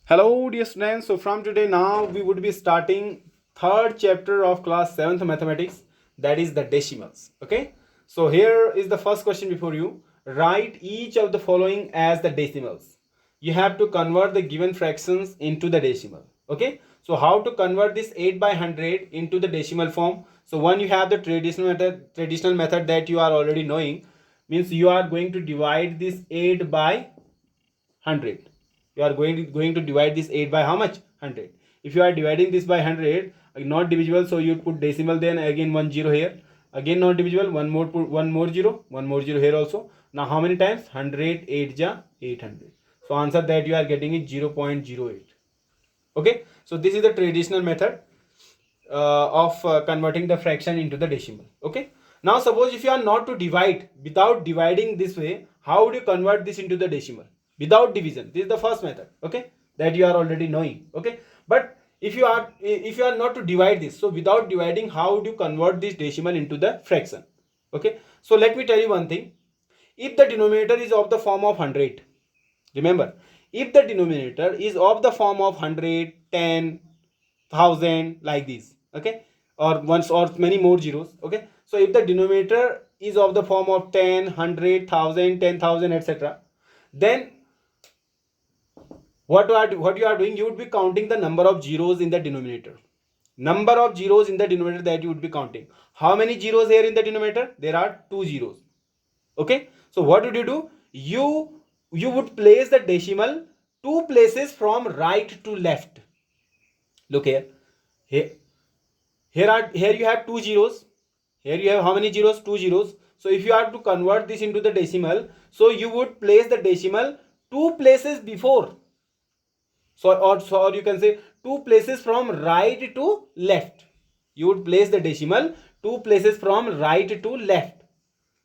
Hello dear students, so from today now we would be starting third chapter of class 7th mathematics, that is the decimals. Okay, so here is the first question before you. Write each of the following as the decimals. You have to convert the given fractions into the decimal. Okay, so how to convert this 8 by 100 into the decimal form? So one, you have the traditional method that you are already knowing, means you are going to divide this 8 by 100. You are going to divide this 8 by how much? 100. If you are dividing this by 100, not divisible, so you put decimal, then again 10 here, again not divisible, one more, put one more zero here also. Now how many times? 100, 8 ja 800. So answer that you are getting is 0.08. Okay, so this is the traditional method of converting the fraction into the decimal. Okay, now suppose if you are not to divide, without dividing this way, how would you convert this into the decimal? Without division, this is the first method. Okay, that you are already knowing. Okay, but if you are not to divide this, so without dividing, how would you convert this decimal into the fraction? Okay, so let me tell you one thing. If the denominator is of the form of 100, remember, if the denominator is of the form of 100, 10, 1000, like this, okay, or once or many more zeros. Okay, so if the denominator is of the form of 10, 100, 1000, 10,000, etc., then what you are doing, you would be counting the number of zeros in the denominator. Number of zeros in the denominator that you would be counting. How many zeros here in the denominator? There are 2 zeros. Okay, so what would you do? You would place the decimal 2 places from right to left. Look here. Here you have 2 zeros. Here you have how many zeros? 2 zeros. So if you are to convert this into the decimal, so you would place the decimal 2 places before. Or you can say 2 places from right to left. You would place the decimal 2 places from right to left.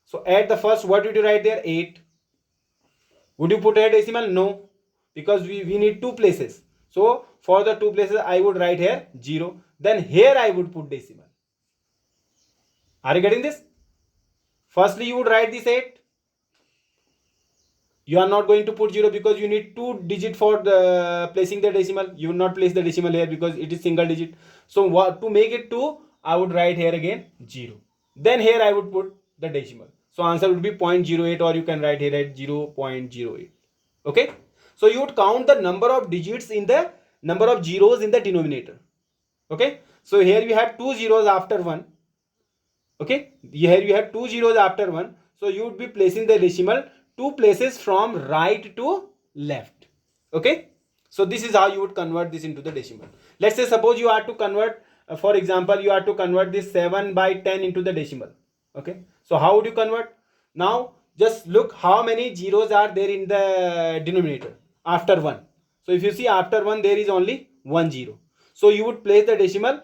So at the first, what did you write there? 8. Would you put a decimal? No, because we need 2 places. So for the 2 places, I would write here 0. Then here I would put decimal. Are you getting this? Firstly, you would write this 8. You are not going to put 0 because you need 2 digit for the placing the decimal. You will not place the decimal here because it is single digit. So to make it 2, I would write here again 0. Then here I would put the decimal. So answer would be 0.08, or you can write here at 0.08. Okay. So you would count the number of digits in the number of zeros in the denominator. Okay. So here you have 2 zeros after 1. Okay. Here you have 2 zeros after 1. So you would be placing the decimal 2 places from right to left. Okay. So this is how you would convert this into the decimal. Let's say suppose you are to convert, for example, you are to convert this 7 by 10 into the decimal. Okay. So how would you convert? Now just look how many zeros are there in the denominator after 1. So if you see after 1 there is only 1 0. So you would place the decimal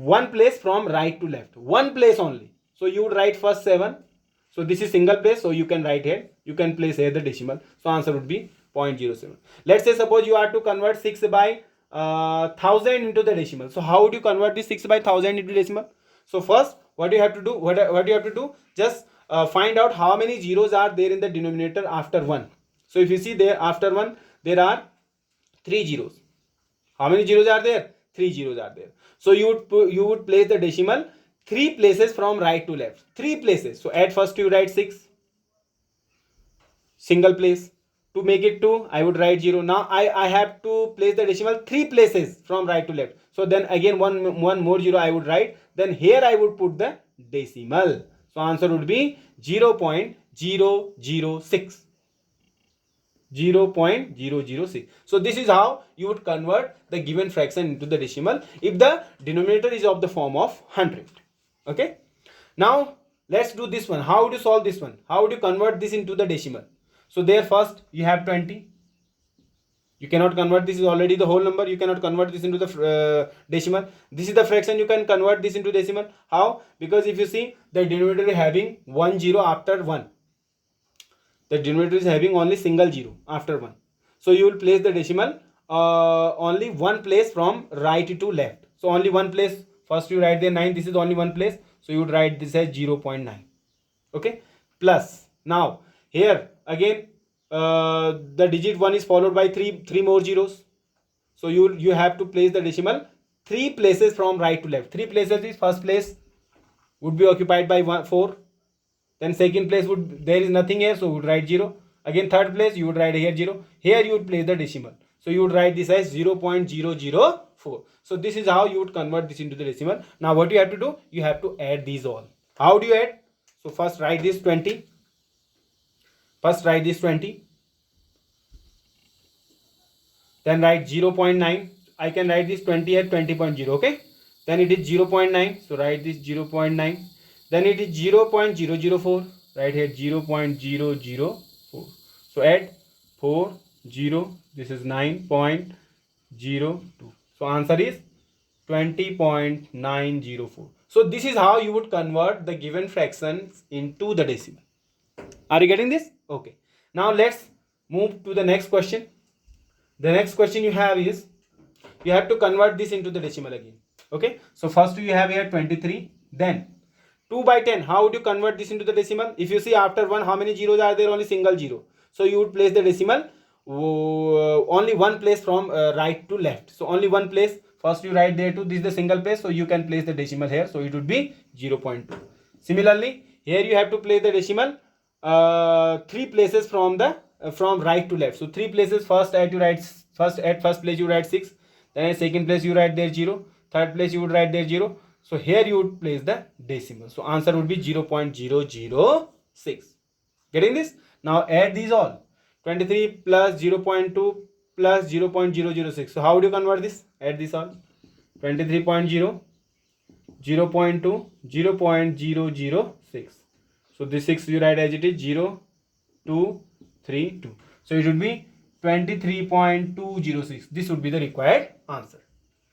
one place from right to left. One place only. So you would write first 7. So this is single place, so you can write here. You can place here the decimal. So answer would be 0.07. Let's say suppose you are to convert 6 by 1000 into the decimal. So how would you convert this 6 by 1000 into decimal? So first, what you have to do? What you have to do? Just find out how many zeros are there in the denominator after 1. So if you see there after 1, there are 3 zeros. How many zeros are there? 3 zeros are there. So you would place the decimal 3 places from right to left. 3 places. So at first you write 6. Single place. To make it 2, I would write 0. Now I have to place the decimal 3 places from right to left. So then again one more 0 I would write. Then here I would put the decimal. So answer would be 0.006. 0.006. So this is how you would convert the given fraction into the decimal if the denominator is of the form of 100. Okay. Now let's do this one. How would you solve this one? How would you convert this into the decimal? So there first you have 20. You cannot convert, this is already the whole number. You cannot convert this into the decimal. This is the fraction, you can convert this into decimal. How? Because if you see the denominator is having 1 0 after 1. The denominator is having only single 0 after 1. So you will place the decimal only one place from right to left. So only one place. First you write there 9. This is only one place. So you would write this as 0.9. Okay. Plus now here again the digit 1 is followed by three more zeros. So you have to place the decimal 3 places from right to left. 3 places is first place would be occupied by 4. Then second place would, there is nothing here, so you would write 0. Again third place you would write here 0. Here you would place the decimal. So you would write this as 0.004. So this is how you would convert this into the decimal. Now what you have to do, you have to add these all. How do you add? So first write this 20. First write this 20. Then write 0.9. I can write this 20 at 20.0. Okay. Then it is 0.9. So write this 0.9. Then it is 0.004. Right here 0.004. So add 4 0. This is 9.02. So answer is 20.904. So this is how you would convert the given fractions into the decimal. Are you getting this? Okay. Now let's move to the next question. The next question you have is, you have to convert this into the decimal again. Okay. So first you have here 23. Then 2 by 10. How would you convert this into the decimal? If you see after 1, how many zeros are there? Only single zero. So you would place the decimal only one place from right to left. So only one place. First you write there 2. This is the single place. So you can place the decimal here. So it would be 0.2. Similarly, here you have to place the decimal 3 places from the from right to left. So 3 places. First at first place you write 6. Then at second place you write there 0. Third place you would write there 0. So here you would place the decimal. So answer would be 0.006. Getting this? Now add these all. 23 plus 0.2 plus 0.006. So how would you convert this? Add this all. 23.0, 0.2, 0.006. So this 6 you write as it is 0, 2, 3, 2. So it would be 23.206. This would be the required answer.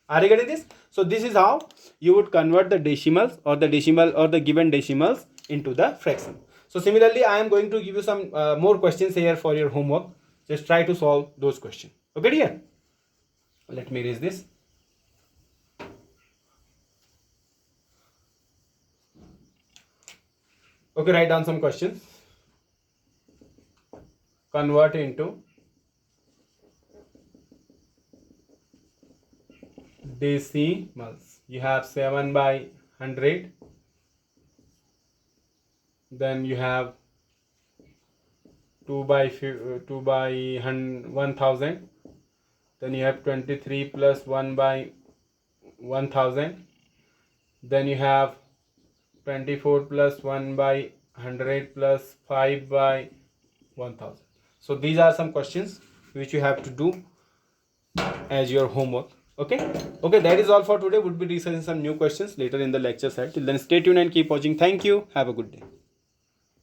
Are you getting this? So this is how you would convert the decimals or the given decimals into the fraction. So similarly, I am going to give you some more questions here for your homework. Just try to solve those questions. Okay, dear? Let me erase this. Okay, write down some questions. Convert into decimals. You have 7 by 100. Then you have 2 by 1000. Then you have 23 plus 1 by 1000. Then you have 24 plus 1 by 100 plus 5 by 1000. So these are some questions which you have to do as your homework. Okay, that is all for today. Would be discussing some new questions later in the lecture side. Till then, stay tuned and keep watching. Thank you. Have a good day.